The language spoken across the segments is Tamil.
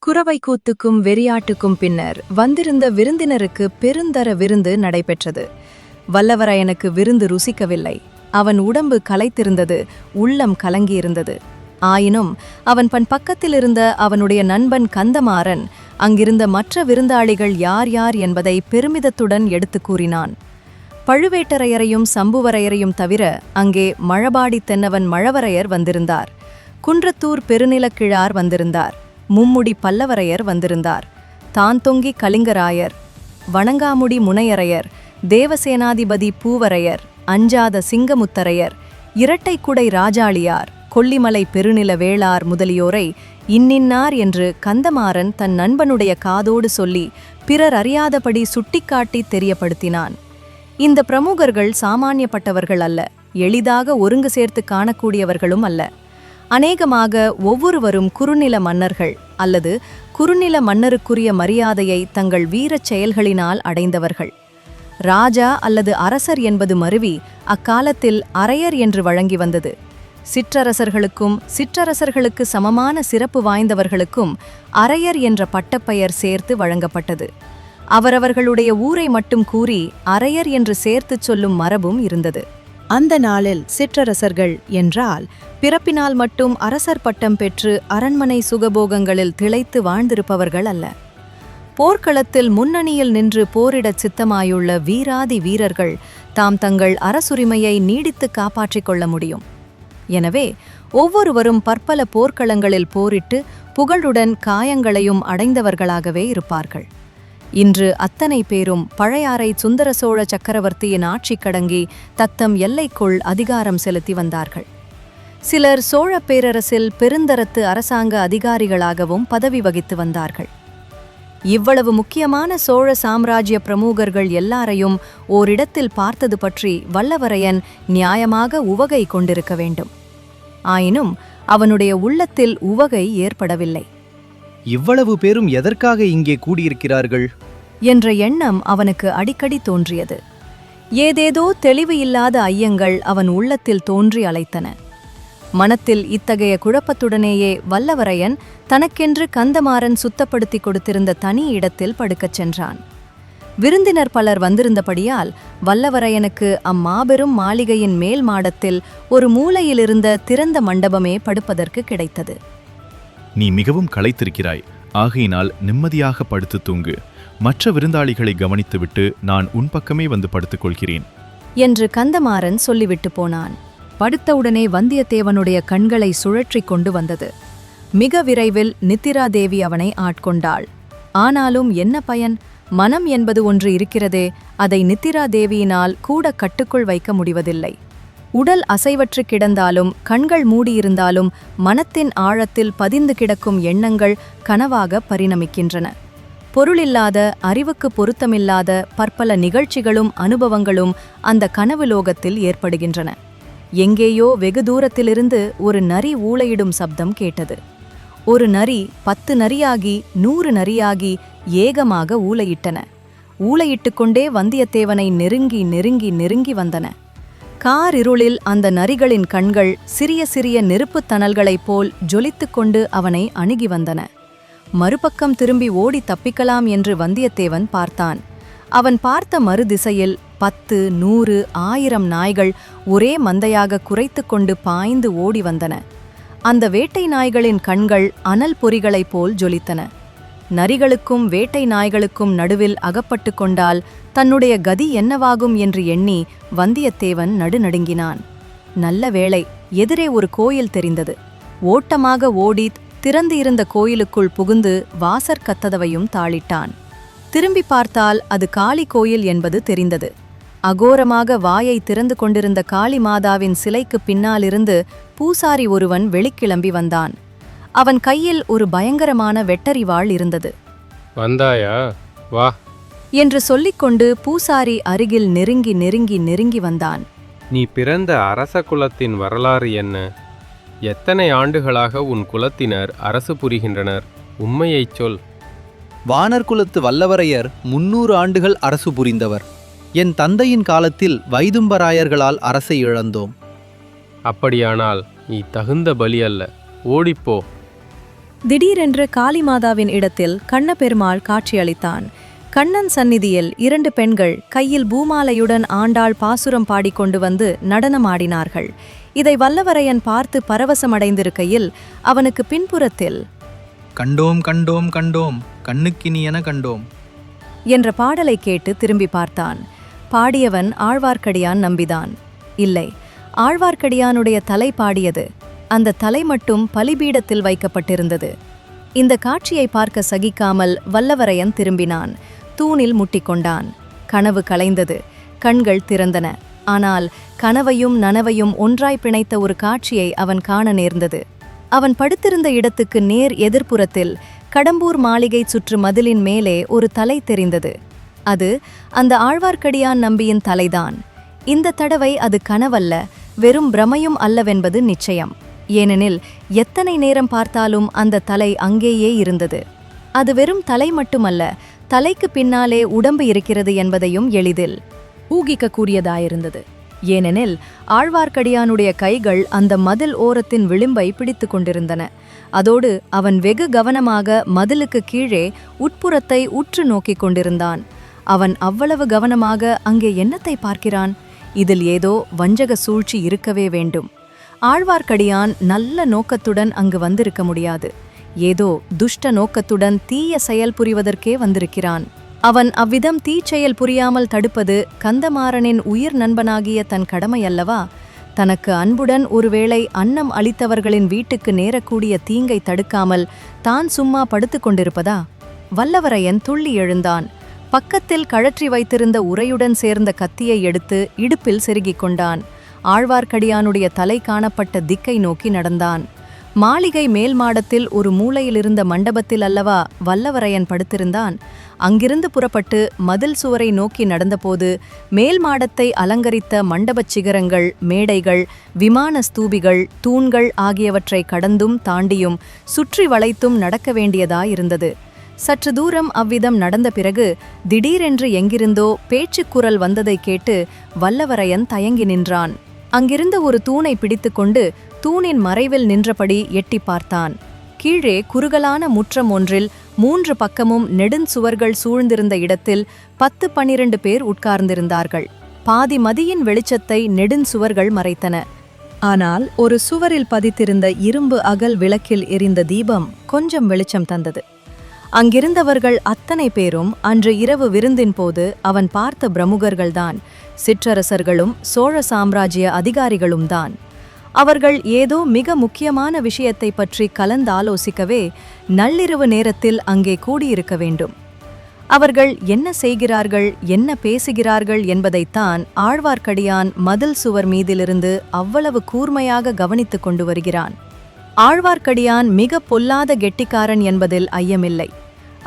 குரவை கூத்துக்கும் வெறியாட்டுக்கும் பின்னர் வந்திருந்த விருந்தினருக்கு பெருந்தர விருந்து நடைபெற்றது. வல்லவரையனுக்கு விருந்து ருசிக்கவில்லை. அவன் உடம்பு களைத்திருந்தது, உள்ளம் கலங்கியிருந்தது. ஆயினும் அவன் பக்கத்திலிருந்த அவனுடைய நண்பன் கந்தமாறன் அங்கிருந்த மற்ற விருந்தாளிகள் யார் யார் என்பதை பெருமிதத்துடன் எடுத்து கூறினான். பழுவேட்டரையரையும் சம்புவரையரையும் தவிர அங்கே மழபாடி தென்னவன் மழவரையர் வந்திருந்தார். குன்றத்தூர் பெருநிலக்கிழார் வந்திருந்தார். மும்முடி பல்லவரையர் வந்திருந்தார். தான்தொங்கி கலிங்கராயர், வணங்காமுடி முனையரையர், தேவசேனாதிபதி பூவரையர், அஞ்சாத சிங்கமுத்தரையர், இரட்டைக்குடை ராஜாளியார், கொல்லிமலை பெருநில வேளார் முதலியோரை இன்னின்னார் என்று கந்தமாறன் தன் நண்பனுடைய காதோடு சொல்லி பிறர் அறியாதபடி சுட்டிக்காட்டி தெரியப்படுத்தினான். இந்த பிரமுகர்கள் சாமானியப்பட்டவர்கள் அல்ல, எளிதாக ஒருங்கு சேர்த்து காணக்கூடியவர்களும் அல்ல. அநேகமாக ஒவ்வொருவரும் குறுநில மன்னர்கள் அல்லது குறுநில மன்னருக்குரிய மரியாதையை தங்கள் வீரச் செயல்களினால் அடைந்தவர்கள். ராஜா அல்லது அரசர் என்பது மருவி அக்காலத்தில் அரையர் என்று வழங்கி வந்தது. சிற்றரசர்களுக்கும் சிற்றரசர்களுக்கு சமமான சிறப்பு வாய்ந்தவர்களுக்கும் அரையர் என்ற பட்டப்பெயர் சேர்த்து வழங்கப்பட்டது. அவரவர்களுடைய ஊரை மட்டும் கூறி அரையர் என்று சேர்த்துச் சொல்லும் மரபும் இருந்தது. அந்த நாளில் சிற்றரசர்கள் என்றால் பிறப்பினால் மட்டும் அரசர் பட்டம் பெற்று அரண்மனை சுகபோகங்களில் திளைத்து வாழ்ந்திருப்பவர்கள் அல்ல. போர்க்களத்தில் முன்னணியில் நின்று போரிடச் சித்தமாயுள்ள வீராதி வீரர்கள் தாம் தங்கள் அரசுரிமையை நீடித்து காப்பாற்றிக் கொள்ள முடியும். எனவே ஒவ்வொருவரும் பற்பல போர்க்களங்களில் போரிட்டு புகழுடன் காயங்களையும் அடைந்தவர்களாகவே இருப்பார்கள். இன்று அத்தனை பேரும் பழையாறை சுந்தர சோழ சக்கரவர்த்தியின் ஆட்சி கடங்கி தத்தம் எல்லைக்குள் அதிகாரம் செலுத்தி வந்தார்கள். சிலர் சோழ பேரரசில் பெருந்தரத்து அரசாங்க அதிகாரிகளாகவும் பதவி வகித்து வந்தார்கள். இவ்வளவு முக்கியமான சோழ சாம்ராஜ்ய பிரமுகர்கள் எல்லாரையும் ஓரிடத்தில் பார்த்தது பற்றி வல்லவரையன் நியாயமாக உவகை கொண்டிருக்க வேண்டும். ஆயினும் அவனுடைய உள்ளத்தில் உவகை ஏற்படவில்லை. இவ்வளவு பேரும் எதற்காக இங்கே கூடியிருக்கிறார்கள் என்ற எண்ணம் அவனுக்கு அடிக்கடி தோன்றியது. ஏதேதோ தெளிவு இல்லாத ஐயங்கள் அவன் உள்ளத்தில் தோன்றி அலைத்தன. மனத்தில் இத்தகைய குழப்பத்துடனேயே வல்லவரையன் தனக்கென்று கந்தமாறன் சுத்தப்படுத்தி கொடுத்திருந்த தனி இடத்தில் படுக்கச் சென்றான். விருந்தினர் பலர் வந்திருந்தபடியால் வல்லவரையனுக்கு அம்மாபெரும் மாளிகையின் மேல் மாடத்தில் ஒரு மூலையிலிருந்த திறந்த மண்டபமே படுப்பதற்கு கிடைத்தது. நீ மிகவும் களைத்திருக்கிறாய், ஆகையினால் நிம்மதியாக படுத்து தூங்கு. மற்ற விருந்தாளிகளை கவனித்துவிட்டு நான் உன் பக்கமே வந்து படுத்துக் கொள்கிறேன் என்று கந்தமாறன் சொல்லிவிட்டு போனான். படுத்தவுடனே வந்தியத்தேவனுடைய கண்களை சுழற்றி கொண்டு வந்தது. மிக விரைவில் நித்திராதேவி அவனை ஆட்கொண்டாள். ஆனாலும் என்ன பயன்? மனம் என்பது ஒன்று இருக்கிறதே, அதை நித்திராதேவியினால் கூட கட்டுக்குள் வைக்க முடிவதில்லை. உடல் அசைவற்று கிடந்தாலும் கண்கள் மூடியிருந்தாலும் மனத்தின் ஆழத்தில் பதிந்து கிடக்கும் எண்ணங்கள் கனவாக பரிணமிக்கின்றன. பொருளில்லாத, அறிவுக்கு பொருத்தமில்லாத பற்பல நிகழ்ச்சிகளும் அனுபவங்களும் அந்த கனவு லோகத்தில் ஏற்படுகின்றன. எங்கேயோ வெகு தூரத்திலிருந்து ஒரு நரி ஊளையிடும் சப்தம் கேட்டது. ஒரு நரி 10 நரியாகி 100 நரியாகி ஏகமாக ஊளையிட்டன. ஊளையிட்டு கொண்டே வந்தியத்தேவனை நெருங்கி நெருங்கி நெருங்கி வந்தன. காரிருளில் அந்த நரிகளின் கண்கள் சிறிய சிறிய நெருப்புத் தணல்களைப் போல் ஜொலித்துக் கொண்டு அவனை அணுகி வந்தன. மறுபக்கம் திரும்பி ஓடி தப்பிக்கலாம் என்று வந்தியத்தேவன் பார்த்தான். அவன் பார்த்த மறுதிசையில் 10, 100, 1000 நாய்கள் ஒரே மந்தையாக குறைத்து கொண்டு பாய்ந்து ஓடி வந்தன. அந்த வேட்டை நாய்களின் கண்கள் அனல் பொறிகளைப் போல் ஜொலித்தன. நரிகளுக்கும் வேட்டை நாய்களுக்கும் நடுவில் அகப்பட்டு கொண்டால் தன்னுடைய கதி என்னவாகும் என்று எண்ணி வந்தியத்தேவன் நடுநடுங்கினான். நல்ல வேளை, எதிரே ஒரு கோயில் தெரிந்தது. ஓட்டமாக ஓடி திறந்து இருந்த கோயிலுக்குள் புகுந்து வாசற் கதவையும் தாளிட்டான். திரும்பி பார்த்தால் அது காளி கோயில் என்பது தெரிந்தது. அகோரமாக வாயை திறந்து கொண்டிருந்த காளி மாதாவின் சிலைக்கு பின்னாலிருந்து பூசாரி ஒருவன் வெளிக்கிளம்பி வந்தான். அவன் கையில் ஒரு பயங்கரமான வெட்டரிவாள் இருந்தது. வந்தாயா? வா என்று சொல்லிக்கொண்டு பூசாரி அருகில் நெருங்கி நெருங்கி நெருங்கி வந்தான். நீ பிறந்த அரச குலத்தின் வரலாறு என்ன? எத்தனை ஆண்டுகளாக உன் குலத்தினர் அரசு புரிகின்றனர்? உண்மையைச் சொல். வானர் குலத்து வல்லவரையர் 300 ஆண்டுகள் அரசு புரிந்தவர். என் தந்தையின் காலத்தில் வைதும்பராயர்களால் அரசை இழந்தோம். அப்படியானால் நீ தகுந்த பலி அல்ல, ஓடிப்போ. திடீரென்று காளிமாதாவின் இடத்தில் கண்ணபெருமாள் காட்சியளித்தான். கண்ணன் சந்நிதியில் 2 பெண்கள் கையில் பூமாலையுடன் ஆண்டாள் பாசுரம் பாடிக்கொண்டு வந்து நடனமாடினார்கள். இதை வல்லவரையன் பார்த்து பரவசமடைந்திருக்கையில் அவனுக்கு பின்புறத்தில் கண்டோம் கண்டோம் கண்டோம் கண்ணுக்கினியென கண்டோம் என்ற பாடலை கேட்டு திரும்பி பார்த்தான். பாடியவன் ஆழ்வார்க்கடியான் நம்பிதான். இல்லை, ஆழ்வார்க்கடியானுடைய தலை பாடியது. அந்த தலை மட்டும் பலிபீடத்தில் வைக்கப்பட்டிருந்தது. இந்த காட்சியை பார்க்க சகிக்காமல் வல்லவரையன் திரும்பினான். தூணில் முட்டிக்கொண்டான். கனவு கலைந்தது. கண்கள் திறந்தன. ஆனால் கனவையும் நனவையும் ஒன்றாய் பிணைத்த ஒரு காட்சியை அவன் காண நேர்ந்தது. அவன் படுத்திருந்த இடத்துக்கு நேர் எதிர்ப்புறத்தில் கடம்பூர் மாளிகை சுற்று மதிலின் மேலே ஒரு தலை தெரிந்தது. அது அந்த ஆழ்வார்க்கடியான் நம்பியின் தலைதான். இந்த தடவை அது கனவல்ல, வெறும் பிரமையும் அல்லவென்பது நிச்சயம். ஏனெனில் எத்தனை நேரம் பார்த்தாலும் அந்த தலை அங்கேயே இருந்தது. அது வெறும் தலை மட்டுமல்ல, தலைக்கு பின்னாலே உடம்பு இருக்கிறது என்பதையும் எளிதில் ஊகிக்கக்கூடியதாயிருந்தது. ஏனெனில் ஆழ்வார்க்கடியானுடைய கைகள் அந்த மதில் ஓரத்தின் விளிம்பை பிடித்து கொண்டிருந்தன. அதோடு அவன் வெகு கவனமாக மதிலுக்கு கீழே உட்புறத்தை உற்று நோக்கிக் கொண்டிருந்தான். அவன் அவ்வளவு கவனமாக அங்கே என்னத்தை பார்க்கிறான்? இதில் ஏதோ வஞ்சக சூழ்ச்சி இருக்கவே வேண்டும். ஆழ்வார்க்கடியான் நல்ல நோக்கத்துடன் அங்கு வந்திருக்க முடியாது. ஏதோ துஷ்ட நோக்கத்துடன் தீய செயல் புரிவதற்கே வந்திருக்கிறான். அவன் அவ்விதம் தீச்செயல் புரியாமல் தடுப்பது கந்தமாறனின் உயிர் நண்பனாகிய தன் கடமையல்லவா? தனக்கு அன்புடன் ஒருவேளை அன்னம் அளித்தவர்களின் வீட்டுக்கு நேரக்கூடிய தீங்கை தடுக்காமல் தான் சும்மா படுத்து கொண்டிருப்பதா? வல்லவரையன் துள்ளி எழுந்தான். பக்கத்தில் கழற்றி வைத்திருந்த உரையுடன் சேர்ந்த கத்தியை எடுத்து இடுப்பில் செருகிக் கொண்டான். ஆழ்வார்க்கடியானுடைய தலை காணப்பட்ட திக்கை நோக்கி நடந்தான். மாளிகை மேல் மாடத்தில் ஒரு மூலையிலிருந்த மண்டபத்தில் அல்லவா வல்லவரையன் படுத்திருந்தான். அங்கிருந்து புறப்பட்டு மதில் சுவரை நோக்கி நடந்தபோது மேல் மாடத்தை அலங்கரித்த மண்டபச் சிகரங்கள், மேடைகள், விமான ஸ்தூபிகள், தூண்கள் ஆகியவற்றை கடந்தும் தாண்டியும் சுற்றி வளைத்தும் நடக்க வேண்டியதாயிருந்தது. சற்று தூரம் அவ்விதம் நடந்த பிறகு திடீரென்று எங்கிருந்தோ பேச்சுக்குரல் வந்ததை கேட்டு வல்லவரையன் தயங்கி நின்றான். அங்கிருந்த ஒரு தூணை பிடித்துக்கொண்டு தூணின் மறைவில் நின்றபடி எட்டி பார்த்தான். கீழே குறுகலான முற்றம் ஒன்றில் 3 பக்கமும் நெடுஞ்சுவர்கள் சூழ்ந்திருந்த இடத்தில் 10-12 பேர் உட்கார்ந்திருந்தார்கள். பாதி மதியின் வெளிச்சத்தை நெடுஞ்சுவர்கள் மறைத்தன. ஆனால் ஒரு சுவரில் பதித்திருந்த இரும்பு அகல் விளக்கில் எரிந்த தீபம் கொஞ்சம் வெளிச்சம் தந்தது. அங்கிருந்தவர்கள் அத்தனை பேரும் அன்று இரவு விருந்தின் போது அவன் பார்த்த பிரமுகர்கள்தான். சிற்றரசர்களும் சோழ சாம்ராஜ்ய அதிகாரிகளும் தான். அவர்கள் ஏதோ மிக முக்கியமான விஷயத்தை பற்றி கலந்தாலோசிக்கவே நள்ளிரவு நேரத்தில் அங்கே கூடியிருக்க வேண்டும். அவர்கள் என்ன செய்கிறார்கள், என்ன பேசுகிறார்கள் என்பதைத்தான் ஆழ்வார்க்கடியான் மதில் சுவர் மீதிலிருந்து அவ்வளவு கூர்மையாக கவனித்துக் கொண்டு வருகிறான். ஆழ்வார்க்கடியான் மிக பொல்லாத கெட்டிக்காரன் என்பதில் ஐயமில்லை.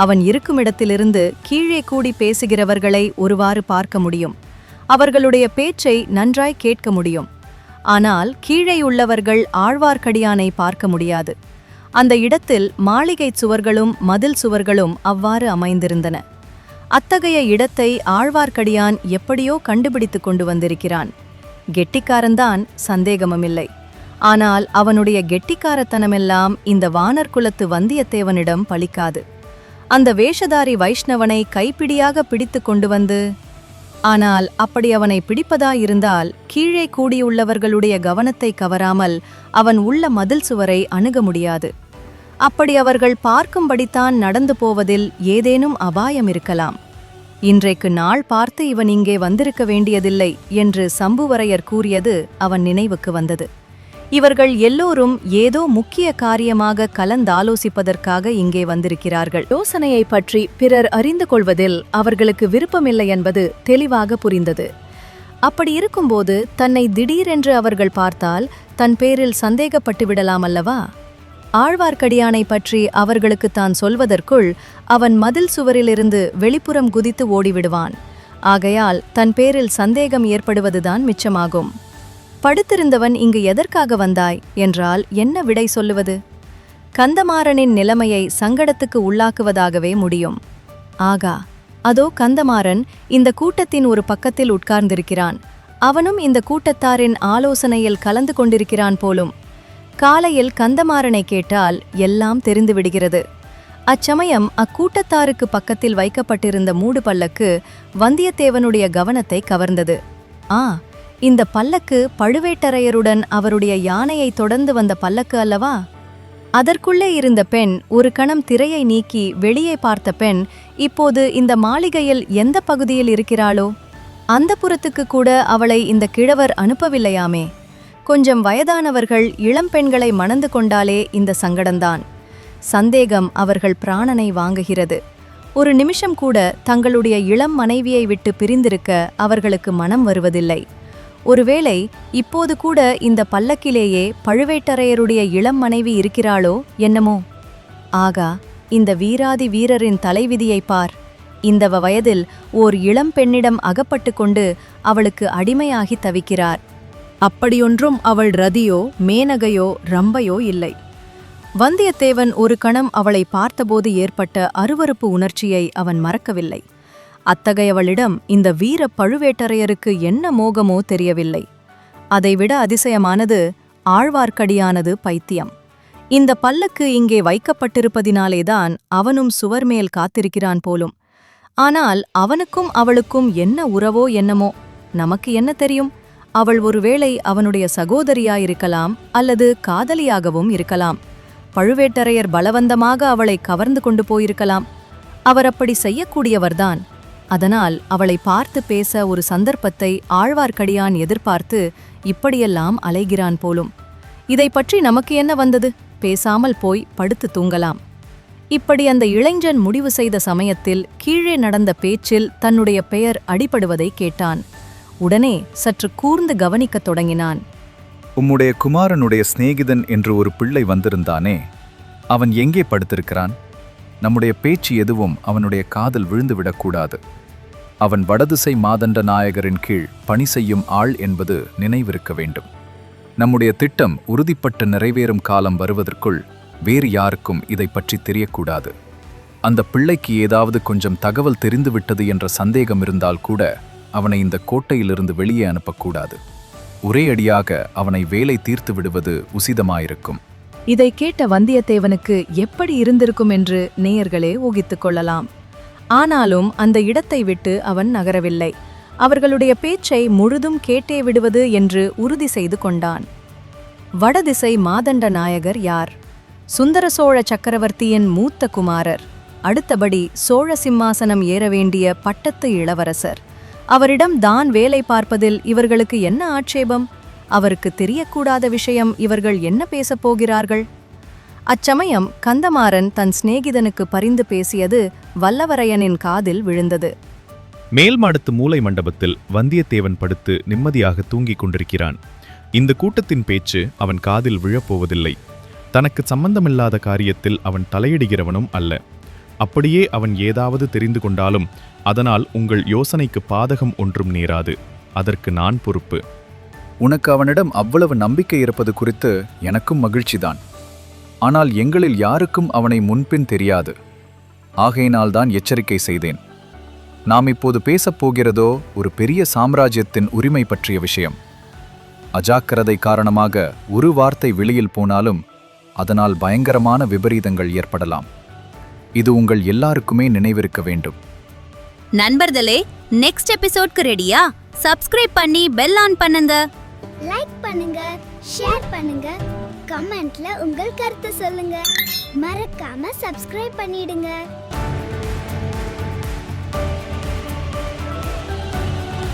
அவன் இருக்குமிடத்திலிருந்து கீழே கூடி பேசுகிறவர்களை ஒருவாறு பார்க்க முடியும். அவர்களுடைய பேச்சை நன்றாய் கேட்க முடியும். ஆனால் கீழேயுள்ளவர்கள் ஆழ்வார்க்கடியானை பார்க்க முடியாது. அந்த இடத்தில் மாளிகை சுவர்களும் மதில் சுவர்களும் அவ்வாறு அமைந்திருந்தன. அத்தகைய இடத்தை ஆழ்வார்க்கடியான் எப்படியோ கண்டுபிடித்து கொண்டு வந்திருக்கிறான். கெட்டிக்காரன்தான், சந்தேகமுமில்லை. ஆனால் அவனுடைய கெட்டிக்காரத்தனமெல்லாம் இந்த வானர்குலத்து வந்தியத்தேவனிடம் பலிக்காது. அந்த வேஷதாரி வைஷ்ணவனை கைப்பிடியாக பிடித்து கொண்டு வந்து, ஆனால் அப்படி அவனை பிடிப்பதாயிருந்தால் கீழே கூடியுள்ளவர்களுடைய கவனத்தை கவராமல் அவன் உள்ள மதில் சுவரை அணுக முடியாது. அப்படி அவர்கள் பார்க்கும்படித்தான் நடந்து போவதில் ஏதேனும் அபாயம் இருக்கலாம். இன்றைக்கு நாள் பார்த்து இவன் இங்கே வந்திருக்க வேண்டியதில்லை என்று சம்புவரையர் கூறியது அவன் நினைவுக்கு வந்தது. இவர்கள் எல்லோரும் ஏதோ முக்கிய காரியமாக கலந்தாலோசிப்பதற்காக இங்கே வந்திருக்கிறார்கள். யோசனையை பற்றி பிறர் அறிந்து கொள்வதில் அவர்களுக்கு விருப்பமில்லை என்பது தெளிவாக புரிந்தது. அப்படி இருக்கும்போது தன்னை திடீரென்று அவர்கள் பார்த்தால் தன் பேரில் சந்தேகப்பட்டு விடலாம் அல்லவா? ஆழ்வார்க்கடியானை பற்றி அவர்களுக்கு தான் சொல்வதற்குள் அவன் மதில் சுவரிலிருந்து வெளிப்புறம் குதித்து ஓடிவிடுவான். ஆகையால் தன் பேரில் சந்தேகம் ஏற்படுவதுதான் மிச்சமாகும். படுத்திருந்தவன் இங்கு எதற்காக வந்தாய் என்றால் என்ன விடை சொல்லுவது? கந்தமாறனின் நிலைமையை சங்கடத்துக்கு உள்ளாக்குவதாகவே முடியும். ஆகா, அதோ கந்தமாறன் இந்த கூட்டத்தின் ஒரு பக்கத்தில் உட்கார்ந்திருக்கிறான். அவனும் இந்த கூட்டத்தாரின் ஆலோசனையில் கலந்து கொண்டிருக்கிறான் போலும். காலையில் கந்தமாறனை கேட்டால் எல்லாம் தெரிந்து விடுகிறது. அச்சமயம் அக்கூட்டத்தாருக்கு பக்கத்தில் வைக்கப்பட்டிருந்த மூடு பல்லக்கு வந்தியத்தேவனுடைய கவனத்தை கவர்ந்தது. இந்த பல்லக்கு பழுவேட்டரையருடன் அவருடைய யானையை தொடர்ந்து வந்த பல்லக்கு அல்லவா? அதற்குள்ளே இருந்த பெண் ஒரு கணம் திரையை நீக்கி வெளியே பார்த்த பெண் இப்போது இந்த மாளிகையில் எந்த பகுதியில் இருக்கிறாளோ அந்த புறத்துக்கு கூட அவளை இந்த கிழவர் அனுப்பவில்லையாமே. கொஞ்சம் வயதானவர்கள் இளம் பெண்களை மணந்து கொண்டாலே இந்த சங்கடம்தான். சந்தேகம் அவர்கள் பிராணனை வாங்குகிறது. ஒரு நிமிஷம் கூட தங்களுடைய இளம் மனைவியை விட்டு பிரிந்திருக்க அவர்களுக்கு மனம் வருவதில்லை. ஒருவேளை இப்போது கூட இந்த பல்லக்கிலேயே பழுவேட்டரையருடைய இளம் மனைவி இருக்கிறாளோ என்னமோ? ஆகா, இந்த வீராதி வீரரின் தலைவிதியை பார். இந்த வயதில் ஓர் இளம் பெண்ணிடம் அகப்பட்டு கொண்டு அவளுக்கு அடிமையாகி தவிக்கிறார். அப்படியொன்றும் அவள் ரதியோ மேனகையோ ரம்பையோ இல்லை. வந்தியத்தேவன் ஒரு கணம் அவளை பார்த்தபோது ஏற்பட்ட அருவருப்பு உணர்ச்சியை அவன் மறக்கவில்லை. அத்தகையவளிடம் இந்த வீர பழுவேட்டரையருக்கு என்ன மோகமோ தெரியவில்லை. அதைவிட அதிசயமானது ஆழ்வார்க்கடியானது பைத்தியம். இந்த பல்லக்கு இங்கே வைக்கப்பட்டிருப்பதினாலேதான் அவனும் சுவர் மேல் காத்திருக்கிறான் போலும். ஆனால் அவனுக்கும் அவளுக்கும் என்ன உறவோ என்னமோ, நமக்கு என்ன தெரியும்? அவள் ஒருவேளை அவனுடைய சகோதரியாயிருக்கலாம், அல்லது காதலியாகவும் இருக்கலாம். பழுவேட்டரையர் பலவந்தமாக அவளை கவர்ந்து கொண்டு போயிருக்கலாம். அவர் அப்படி செய்யக்கூடியவர்தான். அதனால் அவளை பார்த்து பேச ஒரு சந்தர்ப்பத்தை ஆழ்வார்க்கடியான் எதிர்பார்த்து இப்படியெல்லாம் அலைகிறான் போலும். இதை பற்றி நமக்கு என்ன வந்தது? பேசாமல் போய் படுத்து தூங்கலாம். இப்படி அந்த இளைஞன் முடிவு செய்த சமயத்தில் கீழே நடந்த பேச்சில் தன்னுடைய பெயர் அடிபடுவதை கேட்டான். உடனே சற்று கூர்ந்து கவனிக்கத் தொடங்கினான். உம்முடைய குமாரனுடைய சிநேகிதன் என்று ஒரு பிள்ளை வந்திருந்தானே, அவன் எங்கே படுத்திருக்கிறான்? நம்முடைய பேச்சு எதுவும் அவனுடைய காதில் விழுந்துவிடக்கூடாது. அவன் வடதிசை மாதண்ட நாயகரின் கீழ் பணி செய்யும் ஆள் என்பது நினைவிருக்க வேண்டும். நம்முடைய திட்டம் உறுதிப்பட்டு நிறைவேறும் காலம் வருவதற்குள் வேறு யாருக்கும் இதை பற்றி தெரியக்கூடாது. அந்த பிள்ளைக்கு ஏதாவது கொஞ்சம் தகவல் தெரிந்துவிட்டது என்ற சந்தேகம் இருந்தால் கூட அவனை இந்த கோட்டையிலிருந்து வெளியே அனுப்பக்கூடாது. ஒரே அடியாக அவனை வேலை தீர்த்து விடுவது உசிதமாயிருக்கும். இதை கேட்ட வந்தியத்தேவனுக்கு எப்படி இருந்திருக்கும் என்று நேயர்களே ஊகித்துக் கொள்ளலாம். ஆனாலும் அந்த இடத்தை விட்டு அவன் நகரவில்லை. அவர்களுடைய பேச்சை முழுதும் கேட்டே விடுவது என்று உறுதி செய்து கொண்டான். வடதிசை மாதண்ட நாயகர் யார்? சுந்தர சோழ சக்கரவர்த்தியின் மூத்த குமாரர். அடுத்தபடி சோழ சிம்மாசனம் ஏற வேண்டிய பட்டத்து இளவரசர். அவரிடம் தான் வேலை பார்ப்பதில் இவர்களுக்கு என்ன ஆட்சேபம்? அவருக்கு தெரியக்கூடாத விஷயம் இவர்கள் என்ன பேசப் போகிறார்கள்? அச்சமயம் கந்தமாறன் தன் சிநேகிதனுக்கு பரிந்து பேசியது வல்லவரையனின் காதில் விழுந்தது. மேல் மாடத்து மூலை மண்டபத்தில் வந்தியத்தேவன் படுத்து நிம்மதியாக தூங்கிக் கொண்டிருக்கிறான். இந்த கூட்டத்தின் பேச்சு அவன் காதில் விழப்போவதில்லை. தனக்கு சம்பந்தமில்லாத காரியத்தில் அவன் தலையிடுகிறவனும் அல்ல. அப்படியே அவன் ஏதாவது தெரிந்து கொண்டாலும் அதனால் உங்கள் யோசனைக்கு பாதகம் ஒன்றும் நேராது. அதற்கு நான் பொறுப்பு. உனக்கு அவனிடம் அவ்வளவு நம்பிக்கை இருப்பது குறித்து எனக்கும் மகிழ்ச்சிதான். ஆனால் எங்களில் யாருக்கும் அவனை முன்பின் தெரியாது. ஆகையினால்தான் எச்சரிக்கை செய்தேன். நாம் இப்போது பேசப் போகிறதோ ஒரு பெரிய சாம்ராஜ்யத்தின் உரிமை பற்றிய விஷயம். அஜாக்கிரதை காரணமாக ஒரு வார்த்தை வெளியில் போனாலும் அதனால் பயங்கரமான விபரீதங்கள் ஏற்படலாம். இது உங்கள் எல்லாருக்குமே நினைவிருக்க வேண்டும். நண்பர்களே, நெக்ஸ்ட் எபிசோட்க்கு ரெடியா? சப்ஸ்கிரைப் பண்ணி பெல் ஆன் பண்ணுங்க. லைக் பண்ணுங்க, ஷேர் பண்ணுங்க, கமெண்ட்ல உங்கள் கருத்து சொல்லுங்க. மறக்காம சப்ஸ்கிரைப் பண்ணிடுங்க.